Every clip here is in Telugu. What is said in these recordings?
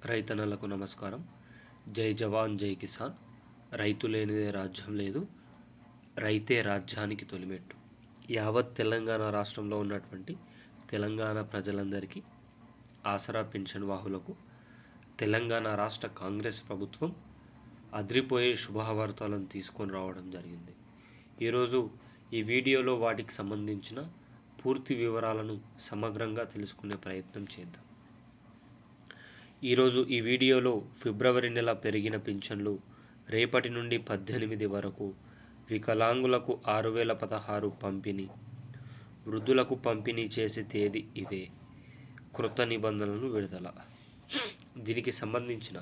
రైతన్నలకు నమస్కారం. జై జవాన్ జై కిసాన్. రైతు లేనిదే రాజ్యం లేదు, రైతే రాజ్యానికి తొలిమెట్టు. యావత్ తెలంగాణ రాష్ట్రంలో ఉన్నటువంటి తెలంగాణ ప్రజలందరికీ, ఆసరా పెన్షన్ వాహులకు తెలంగాణ రాష్ట్ర కాంగ్రెస్ ప్రభుత్వం అదిరిపోయే శుభవార్తలను తీసుకొని రావడం జరిగింది. ఈరోజు ఈ వీడియోలో వాటికి సంబంధించిన పూర్తి వివరాలను సమగ్రంగా తెలుసుకునే ప్రయత్నం చేద్దాం. ఈరోజు ఈ వీడియోలో ఫిబ్రవరి నెల పెరిగిన పింఛన్లు రేపటి నుండి 18 వరకు, వికలాంగులకు 6016 పంపిణీ, వృద్ధులకు పంపిణీ చేసే తేదీ ఇదే, కృత నిబంధనలు విడుదల. దీనికి సంబంధించిన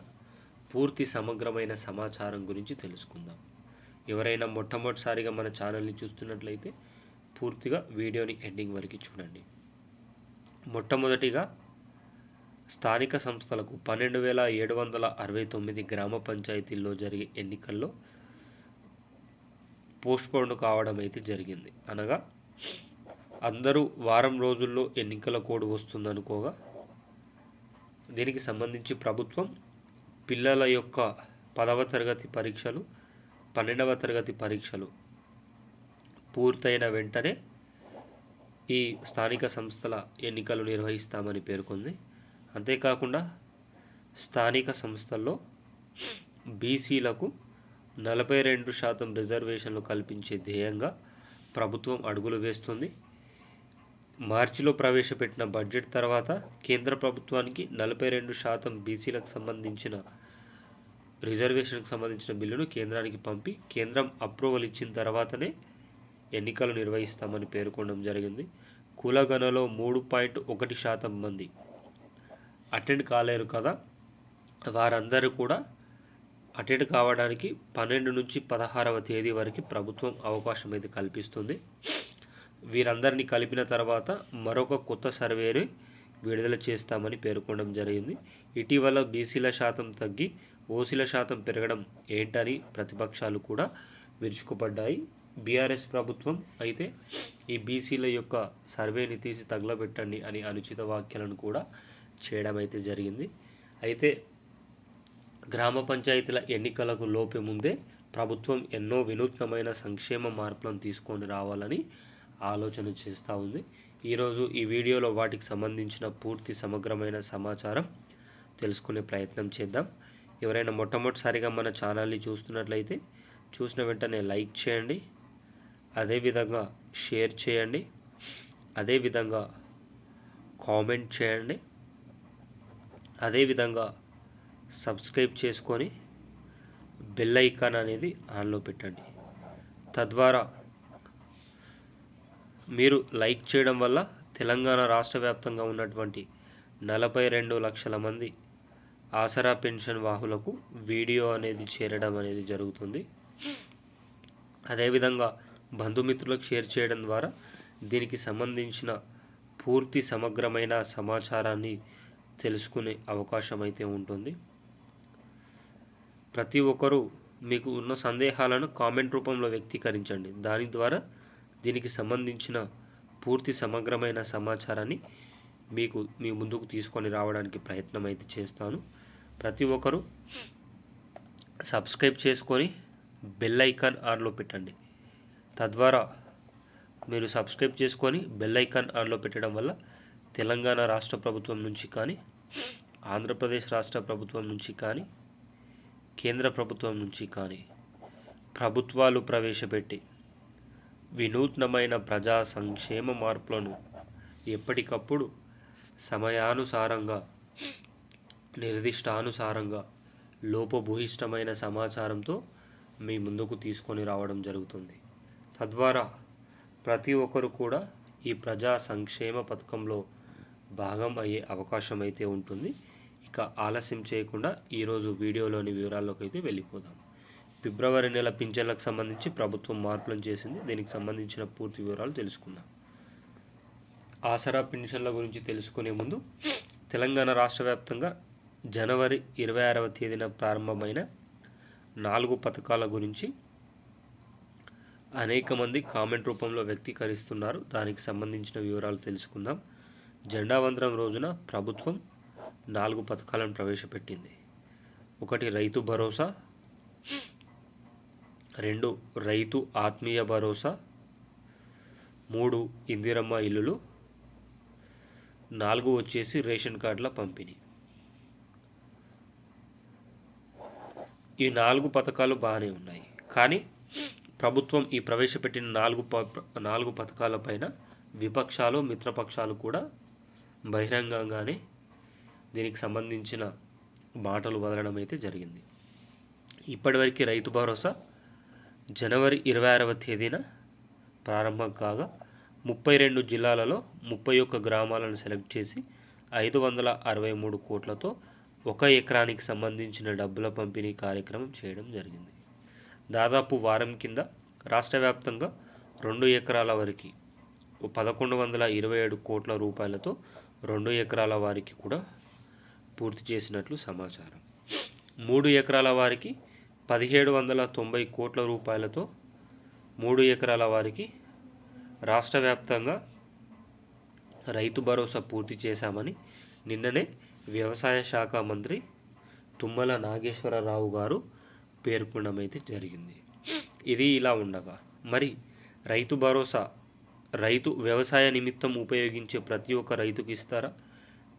పూర్తి సమగ్రమైన సమాచారం గురించి తెలుసుకుందాం. ఎవరైనా మొట్టమొదటిసారిగా మన ఛానల్ని చూస్తున్నట్లయితే పూర్తిగా వీడియోని ఎండింగ్ వరకు చూడండి. మొట్టమొదటిగా స్థానిక సంస్థలకు 12,769 గ్రామ పంచాయతీల్లో జరిగే ఎన్నికల్లో పోస్ట్పోన్ కావడం అయితే జరిగింది. అనగా అందరూ వారం రోజుల్లో ఎన్నికల కోడ్ వస్తుందనుకోగా, దీనికి సంబంధించి ప్రభుత్వం పిల్లల యొక్క 10వ తరగతి పరీక్షలు, 12వ తరగతి పరీక్షలు పూర్తయిన వెంటనే ఈ స్థానిక సంస్థల ఎన్నికలు నిర్వహిస్తామని పేర్కొంది. అంతేకాకుండా స్థానిక సంస్థల్లో బీసీలకు 42% రిజర్వేషన్లు కల్పించే ధ్యేయంగా ప్రభుత్వం అడుగులు వేస్తుంది. మార్చిలో ప్రవేశపెట్టిన బడ్జెట్ తర్వాత కేంద్ర ప్రభుత్వానికి 42% బీసీలకు సంబంధించిన రిజర్వేషన్కు సంబంధించిన బిల్లును కేంద్రానికి పంపి కేంద్రం అప్రూవల్ ఇచ్చిన తర్వాతనే ఎన్నికలు నిర్వహిస్తామని పేర్కొనడం జరిగింది. కులగణలో 3.1% మంది అటెండ్ కాలేరు కదా, వారందరూ కూడా అటెండ్ కావడానికి 12 నుంచి 16వ తేదీ వరకు ప్రభుత్వం అవకాశం అయితే కల్పిస్తుంది. వీరందరినీ కలిపిన తర్వాత మరొక కొత్త సర్వేని విడుదల చేస్తామని పేర్కొనడం జరిగింది. ఇటీవల బీసీల శాతం తగ్గి ఓసీల శాతం పెరగడం ఏంటని ప్రతిపక్షాలు కూడా విరుచుకుపడ్డాయి. బీఆర్ఎస్ ప్రభుత్వం అయితే ఈ బీసీల యొక్క సర్వేని తీసి తగలబెట్టండి అని అనుచిత వ్యాఖ్యలను కూడా చేయడం అయితే జరిగింది. అయితే గ్రామ పంచాయతీల ఎన్నికలకు లోపే ముందే ప్రభుత్వం ఎన్నో వినూత్నమైన సంక్షేమ మార్పులను తీసుకొని రావాలని ఆలోచన చేస్తూ ఉంది. ఈరోజు ఈ వీడియోలో వాటికి సంబంధించిన పూర్తి సమగ్రమైన సమాచారం తెలుసుకునే ప్రయత్నం చేద్దాం. ఎవరైనా మొట్టమొదటిసారిగా మన ఛానల్ని చూస్తున్నట్లయితే చూసిన వెంటనే లైక్ చేయండి, అదేవిధంగా షేర్ చేయండి, అదేవిధంగా కామెంట్ చేయండి, అదేవిధంగా సబ్స్క్రైబ్ చేసుకొని బెల్ ఐకాన్ అనేది ఆన్లో పెట్టండి. తద్వారా మీరు లైక్ చేయడం వల్ల తెలంగాణ రాష్ట్ర వ్యాప్తంగా ఉన్నటువంటి 42 లక్షల మంది ఆసరా పెన్షన్ వాహులకు వీడియో అనేది చేరడం అనేది జరుగుతుంది. అదేవిధంగా బంధుమిత్రులకు షేర్ చేయడం ద్వారా దీనికి సంబంధించిన పూర్తి సమగ్రమైన సమాచారాన్ని తెలుసుకునే అవకాశం అయితే ఉంటుంది. ప్రతి ఒక్కరూ మీకు ఉన్న సందేహాలను కామెంట్ రూపంలో వ్యక్తీకరించండి. దాని ద్వారా దీనికి సంబంధించిన పూర్తి సమగ్రమైన సమాచారాన్ని మీ ముందుకు తీసుకొని రావడానికి ప్రయత్నం అయితే చేస్తాను. ప్రతి ఒక్కరూ సబ్స్క్రైబ్ చేసుకొని బెల్ ఐకాన్ ఆన్లో పెట్టండి. తద్వారా మీరు సబ్స్క్రైబ్ చేసుకొని బెల్ ఐకాన్ ఆన్లో పెట్టడం వల్ల తెలంగాణ రాష్ట్ర ప్రభుత్వం నుంచి కానీ, ఆంధ్రప్రదేశ్ రాష్ట్ర ప్రభుత్వం నుంచి కానీ, కేంద్ర ప్రభుత్వం నుంచి కానీ ప్రభుత్వాలు ప్రవేశపెట్టి వినూత్నమైన ప్రజా సంక్షేమ మార్పులను ఎప్పటికప్పుడు సమయానుసారంగా, నిర్దిష్టానుసారంగా, లోపభూయిష్టమైన సమాచారంతో మీ ముందుకు తీసుకొని రావడం జరుగుతుంది. తద్వారా ప్రతి ఒక్కరు కూడా ఈ ప్రజా సంక్షేమ పథకంలో భాగం అయ్యే అవకాశం అయితే ఉంటుంది. ఇక ఆలస్యం చేయకుండా ఈరోజు వీడియోలోని వివరాల్లోకి అయితే వెళ్ళిపోదాం. ఫిబ్రవరి నెల పింఛన్లకు సంబంధించి ప్రభుత్వం మార్పులను చేసింది. దీనికి సంబంధించిన పూర్తి వివరాలు తెలుసుకుందాం. ఆసరా పెన్షన్ల గురించి తెలుసుకునే ముందు తెలంగాణ రాష్ట్ర వ్యాప్తంగా జనవరి 26వ తేదీన ప్రారంభమైన 4 పథకాల గురించి అనేక మంది కామెంట్ రూపంలో వ్యక్తీకరిస్తున్నారు. దానికి సంబంధించిన వివరాలు తెలుసుకుందాం. జెండా వందనం రోజున ప్రభుత్వం 4 పథకాలను ప్రవేశపెట్టింది. 1 రైతు భరోసా, 2 రైతు ఆత్మీయ భరోసా, 3 ఇందిరమ్మ ఇల్లులు, 4 వచ్చేసి రేషన్ కార్డుల పంపిణీ. ఈ 4 పథకాలు బాగానే ఉన్నాయి. కానీ ప్రభుత్వం ఈ ప్రవేశపెట్టిన 4 పథకాలపైన విపక్షాలు, మిత్రపక్షాలు కూడా బహిరంగంగానే దీనికి సంబంధించిన మాటలు వదలడం అయితే జరిగింది. ఇప్పటివరకు రైతు భరోసా జనవరి 26వ తేదీన ప్రారంభం కాగా 32 జిల్లాలలో 31 గ్రామాలను సెలెక్ట్ చేసి 563 కోట్లతో 1 ఎకరానికి సంబంధించిన డబ్బుల పంపిణీ కార్యక్రమం చేయడం జరిగింది. దాదాపు వారం కింద రాష్ట్ర వ్యాప్తంగా 2 ఎకరాల వరకు 1127 కోట్ల రూపాయలతో 2 ఎకరాల వారికి కూడా పూర్తి చేసినట్లు సమాచారం. 3 ఎకరాల వారికి 1790 కోట్ల రూపాయలతో 3 ఎకరాల వారికి రాష్ట్ర వ్యాప్తంగా రైతు భరోసా పూర్తి చేశామని నిన్ననే వ్యవసాయ శాఖ మంత్రి తుమ్మల నాగేశ్వరరావు గారు పేర్కొనడమైతే జరిగింది. ఇది ఇలా ఉండగా మరి రైతు భరోసా రైతు వ్యవసాయ నిమిత్తం ఉపయోగించే ప్రతి ఒక్క రైతుకి ఇస్తారా,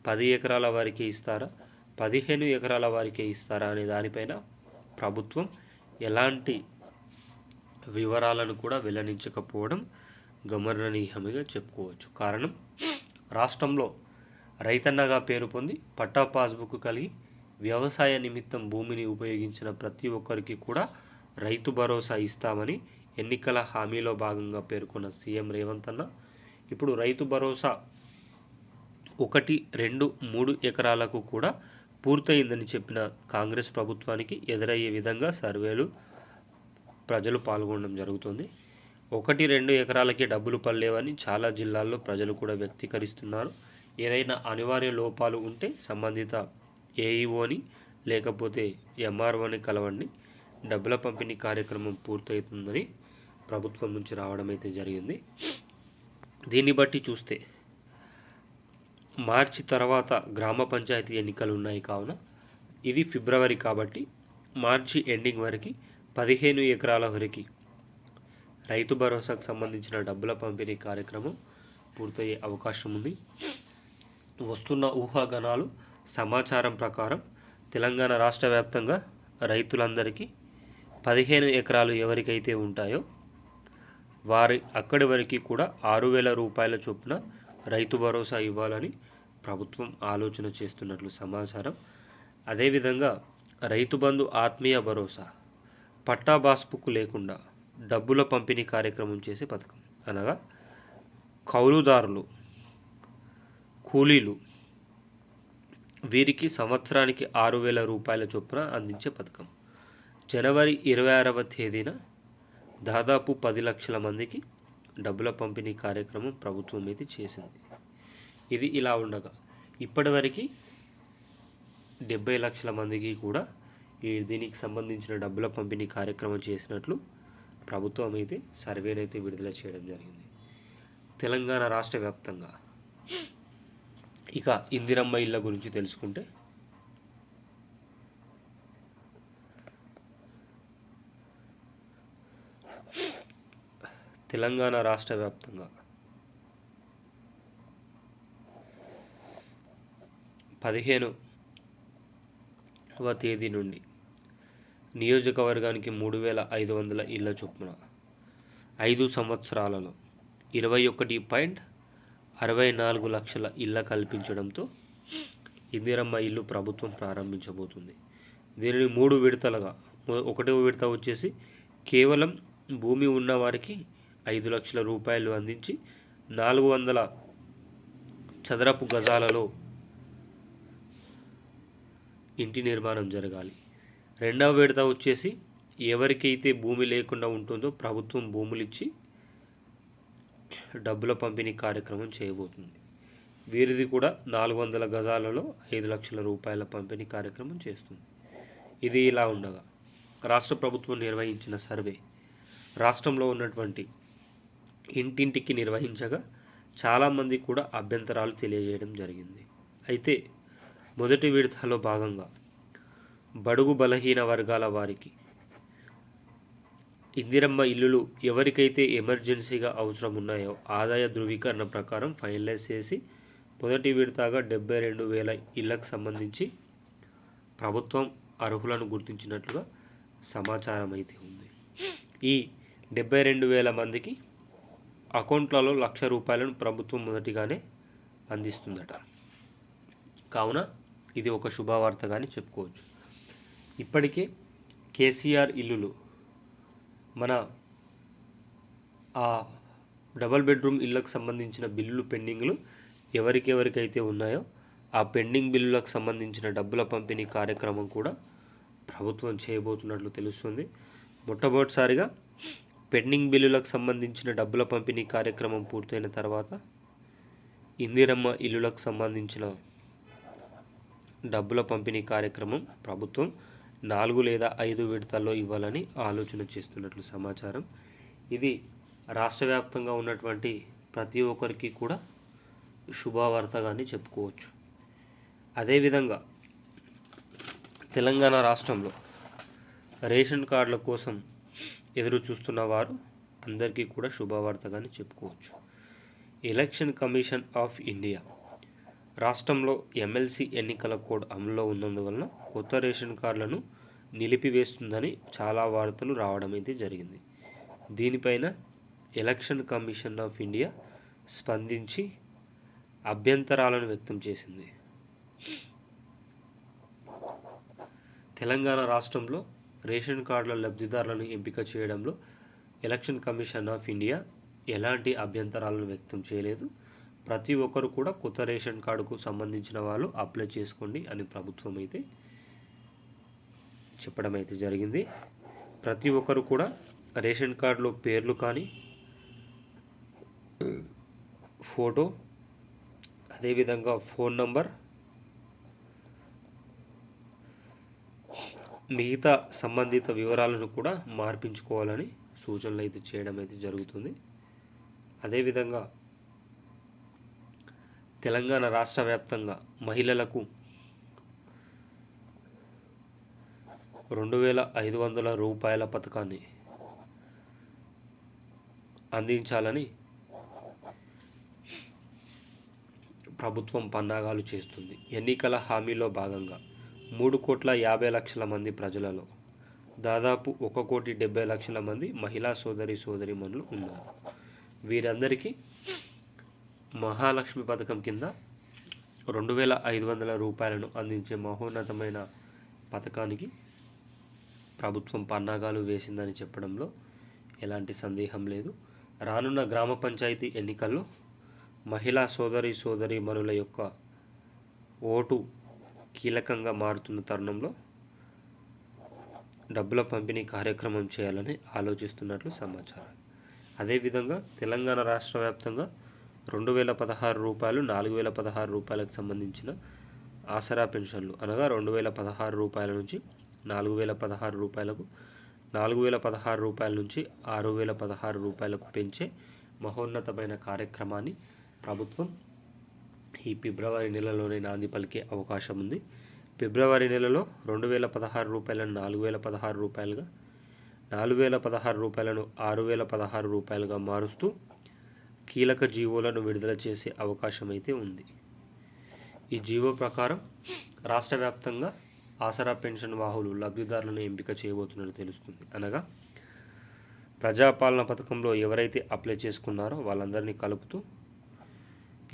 10 ఎకరాల వారికి ఇస్తారా, 15 ఎకరాల వారికి ఇస్తారా అనే దానిపైన ప్రభుత్వం ఎలాంటి వివరాలను కూడా వెల్లడించకపోవడం గమననీయంగా చెప్పుకోవచ్చు. కారణం, రాష్ట్రంలో రైతన్నగా పేరు పొంది పట్టా పాస్బుక్ కలిగి వ్యవసాయ నిమిత్తం భూమిని ఉపయోగించిన ప్రతి ఒక్కరికి కూడా రైతు భరోసా ఇస్తామని ఎన్నికల హామీలో భాగంగా పేర్కొన్న సీఎం రేవంత్ అన్న ఇప్పుడు రైతు భరోసా 1, 2, 3 ఎకరాలకు కూడా పూర్తయిందని చెప్పిన కాంగ్రెస్ ప్రభుత్వానికి ఎదురయ్యే విధంగా సర్వేలు ప్రజలు పాల్గొనడం జరుగుతుంది. 1, 2 ఎకరాలకే డబ్బులు పడలేవని చాలా జిల్లాల్లో ప్రజలు కూడా వ్యక్తీకరిస్తున్నారు. ఏదైనా అనివార్య లోపాలు ఉంటే సంబంధిత ఏఈఓని లేకపోతే ఎంఆర్ఓని కలవండి, డబ్బుల పంపిణీ కార్యక్రమం పూర్తవుతుందని ప్రభుత్వం నుంచి రావడం అయితే జరిగింది. దీన్ని బట్టి చూస్తే మార్చి తర్వాత గ్రామ పంచాయతీ ఎన్నికలు ఉన్నాయి కావున ఇది ఫిబ్రవరి కాబట్టి మార్చి ఎండింగ్ వరకు 15 ఎకరాల వరకు రైతు భరోసాకు సంబంధించిన డబ్బుల పంపిణీ కార్యక్రమం పూర్తయ్యే అవకాశం ఉంది. వస్తున్న ఊహాగానాలు సమాచారం ప్రకారం తెలంగాణ రాష్ట్ర వ్యాప్తంగా రైతులందరికీ 15 ఎకరాలు ఎవరికైతే ఉంటాయో వారి అక్కడి వరకు కూడా 6,000 రూపాయల చొప్పున రైతు భరోసా ఇవ్వాలని ప్రభుత్వం ఆలోచన చేస్తున్నట్లు సమాచారం. అదేవిధంగా రైతు బంధు ఆత్మీయ భరోసా పట్టా పాస్బుక్ లేకుండా డబ్బుల పంపిణీ కార్యక్రమం చేసే పథకం, అనగా కౌలుదారులు, కూలీలు వీరికి సంవత్సరానికి 6,000 రూపాయల చొప్పున అందించే పథకం జనవరి 26వ తేదీన దాదాపు 10 లక్షల మందికి డబ్బుల పంపిణీ కార్యక్రమం ప్రభుత్వం అయితే చేసింది. ఇది ఇలా ఉండగా ఇప్పటివరకు 70 లక్షల మందికి కూడా దీనికి సంబంధించిన డబ్బుల పంపిణీ కార్యక్రమం చేసినట్లు ప్రభుత్వం అయితే సర్వేను అయితే విడుదల చేయడం జరిగింది. తెలంగాణ రాష్ట్ర వ్యాప్తంగా ఇక ఇందిరమ్మ ఇళ్ళ గురించి తెలుసుకుంటే తెలంగాణ రాష్ట్ర వ్యాప్తంగా 15వ తేదీ నుండి నియోజకవర్గానికి 3,500 ఇళ్ల చొప్పున 5 సంవత్సరాలలో 21.64 లక్షల ఇళ్ల కల్పించడంతో ఇందిరమ్మ ఇల్లు ప్రభుత్వం ప్రారంభించబోతుంది. దీనిని 3 విడతలుగా, 1వ విడత వచ్చేసి కేవలం భూమి ఉన్న వారికి 5 లక్షల రూపాయలు అందించి 400 చదరపు గజాలలో ఇంటి నిర్మాణం జరగాలి. 2వ విడత వచ్చేసి ఎవరికైతే భూమి లేకుండా ఉంటుందో ప్రభుత్వం భూములు ఇచ్చి డబ్బుల పంపిణీ కార్యక్రమం చేయబోతుంది. వీరిది కూడా 400 గజాలలో 5 లక్షల రూపాయల పంపిణీ కార్యక్రమం చేస్తుంది. ఇది ఇలా ఉండగా రాష్ట్ర ప్రభుత్వం నిర్వహించిన సర్వే రాష్ట్రంలో ఉన్నటువంటి ఇంటింటికి నిర్వహించగా చాలామంది కూడా అభ్యంతరాలు తెలియజేయడం జరిగింది. అయితే మొదటి విడతలో భాగంగా బడుగు బలహీన వర్గాల వారికి ఇందిరమ్మ ఇల్లులు ఎవరికైతే ఎమర్జెన్సీగా అవసరం ఉన్నాయో ఆదాయ ధృవీకరణ ప్రకారం ఫైనలైజ్ చేసి మొదటి విడతగా 72,000 ఇళ్లకు సంబంధించి ప్రభుత్వం అర్హులను గుర్తించినట్లుగా సమాచారం అయితే ఉంది. ఈ 72,000 మందికి అకౌంట్లలో ₹1,00,000 ప్రభుత్వం మొదటిగానే అందిస్తుందట. కావున ఇది ఒక శుభవార్తగానే చెప్పుకోవచ్చు. ఇప్పటికే కేసీఆర్ ఇల్లులు మన ఆ డబల్ బెడ్రూమ్ ఇళ్ళకు సంబంధించిన బిల్లులు పెండింగ్లు ఎవరికెవరికైతే ఉన్నాయో ఆ పెండింగ్ బిల్లులకు సంబంధించిన డబ్బుల పంపిణీ కార్యక్రమం కూడా ప్రభుత్వం చేయబోతున్నట్లు తెలుస్తుంది. మొట్టమొదటిసారిగా పెండింగ్ బిల్లులకు సంబంధించిన డబ్బుల పంపిణీ కార్యక్రమం పూర్తయిన తర్వాత ఇందిరమ్మ ఇల్లులకు సంబంధించిన డబ్బుల పంపిణీ కార్యక్రమం ప్రభుత్వం 4 లేదా 5 విడతల్లో ఇవ్వాలని ఆలోచన చేస్తున్నట్లు సమాచారం. ఇది రాష్ట్ర వ్యాప్తంగా ఉన్నటువంటి ప్రతి ఒక్కరికి కూడా శుభవార్తగానే చెప్పుకోవచ్చు. అదేవిధంగా తెలంగాణ రాష్ట్రంలో రేషన్ కార్డుల కోసం ఎదురు చూస్తున్న వారు అందరికీ కూడా శుభవార్తగానే చెప్పుకోవచ్చు. ఎలక్షన్ కమిషన్ ఆఫ్ ఇండియా రాష్ట్రంలో ఎమ్మెల్సీ ఎన్నికల కోడ్ అమల్లో ఉన్నందువలన కొత్త రేషన్ కార్డులను నిలిపివేస్తుందని చాలా వార్తలు రావడం అయితే జరిగింది. దీనిపైన ఎలక్షన్ కమిషన్ ఆఫ్ ఇండియా స్పందించి అభ్యంతరాలను వ్యక్తం చేసింది. తెలంగాణ రాష్ట్రంలో రేషన్ కార్డుల లబ్ధిదారులను ఎంపిక చేయడంలో ఎలక్షన్ కమిషన్ ఆఫ్ ఇండియా ఎలాంటి అభ్యంతరాలను వ్యక్తం చేయలేదు. ప్రతి ఒక్కరు కూడా కొత్త రేషన్ కార్డుకు సంబంధించిన వాళ్ళు అప్లై చేసుకోండి అని ప్రభుత్వం అయితే చెప్పడం అయితే జరిగింది. ప్రతి ఒక్కరు కూడా రేషన్ కార్డులో పేర్లు కానీ ఫోటో అదేవిధంగా ఫోన్ నంబర్ మిగతా సంబంధిత వివరాలను కూడా మార్పించుకోవాలని సూచనలు అయితే చేయడం అయితే జరుగుతుంది. అదేవిధంగా తెలంగాణ రాష్ట్ర వ్యాప్తంగా మహిళలకు 2,500 రూపాయల పథకాన్ని అందించాలని ప్రభుత్వం పన్నాగాలు చేస్తుంది. ఎన్నికల హామీలో భాగంగా 3,50,00,000 మంది ప్రజలలో దాదాపు 1,70,00,000 మంది మహిళా సోదరీమణులు ఉన్నారు. వీరందరికీ మహాలక్ష్మి పథకం కింద 2,500 రూపాయలను అందించే మహోన్నతమైన పథకానికి ప్రభుత్వం పన్నాగాలు వేసిందని చెప్పడంలో ఎలాంటి సందేహం లేదు. రానున్న గ్రామ పంచాయతీ ఎన్నికల్లో మహిళా సోదరీమణుల యొక్క ఓటు కీలకంగా మారుతున్న తరుణంలో డబ్బుల పంపిణీ కార్యక్రమం చేయాలని ఆలోచిస్తున్నట్లు సమాచారం. అదేవిధంగా తెలంగాణ రాష్ట్ర వ్యాప్తంగా 2,016 రూపాయలు 4,016 రూపాయలకు సంబంధించిన ఆసరా పెన్షన్లు అనగా 2,016 రూపాయల నుంచి 4,016 రూపాయలకు 4,016 రూపాయల నుంచి 6,016 రూపాయలకు పెంచే మహోన్నతమైన కార్యక్రమాన్ని ప్రభుత్వం ఈ ఫిబ్రవరి నెలలోనే నాంది పలికే అవకాశం ఉంది. ఫిబ్రవరి నెలలో 2,016 రూపాయలను 4,016 రూపాయలుగా 4,016 రూపాయలను 6,016 రూపాయలుగా మారుస్తూ కీలక జీవోలను విడుదల చేసే అవకాశం అయితే ఉంది. ఈ జీవో ప్రకారం రాష్ట్ర వ్యాప్తంగా ఆసరా పెన్షన్ వాహులు లబ్ధిదారులను ఎంపిక చేయబోతున్నట్టు తెలుస్తుంది. అనగా ప్రజాపాలన పథకంలో ఎవరైతే అప్లై చేసుకున్నారో వాళ్ళందరినీ కలుపుతూ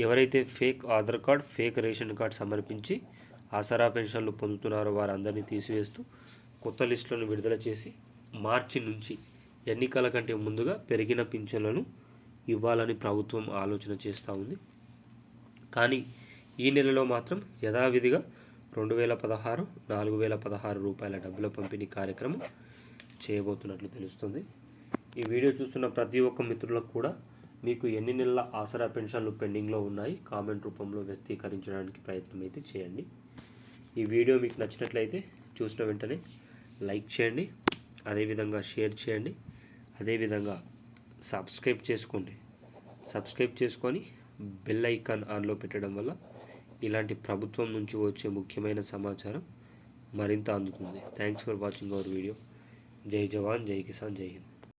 ఎవరైతే fake Aadhaar card fake ration card సమర్పించి ఆసరా పెన్షన్లు పొందుతున్నారో వారందరినీ తీసివేస్తూ కొత్త లిస్టులను విడుదల చేసి మార్చి నుంచి ఎన్నికల కంటే ముందుగా పెరిగిన పింఛన్లను ఇవ్వాలని ప్రభుత్వం ఆలోచన చేస్తూ ఉంది. కానీ ఈ నెలలో మాత్రం యథావిధిగా 2,016 4,016 రూపాయల డబ్బుల పంపిణీ కార్యక్రమం చేయబోతున్నట్లు తెలుస్తుంది. ఈ వీడియో చూస్తున్న ప్రతి ఒక్క మిత్రులకు కూడా మీకు ఎన్ని నెలల ఆసరా పెన్షన్లు పెండింగ్లో ఉన్నాయి కామెంట్ రూపంలో వ్యక్తీకరించడానికి ప్రయత్నం అయితే చేయండి. ఈ వీడియో మీకు నచ్చినట్లయితే చూసిన వెంటనే లైక్ చేయండి, అదేవిధంగా షేర్ చేయండి, అదేవిధంగా సబ్స్క్రైబ్ చేసుకొని బెల్ ఐకాన్ ఆన్లో పెట్టడం వల్ల ఇలాంటి ప్రభుత్వం నుంచి వచ్చే ముఖ్యమైన సమాచారం మరింత అందుతుంది. Thanks for watching our video. జై జవాన్, జై కిసాన్, జై హింద్.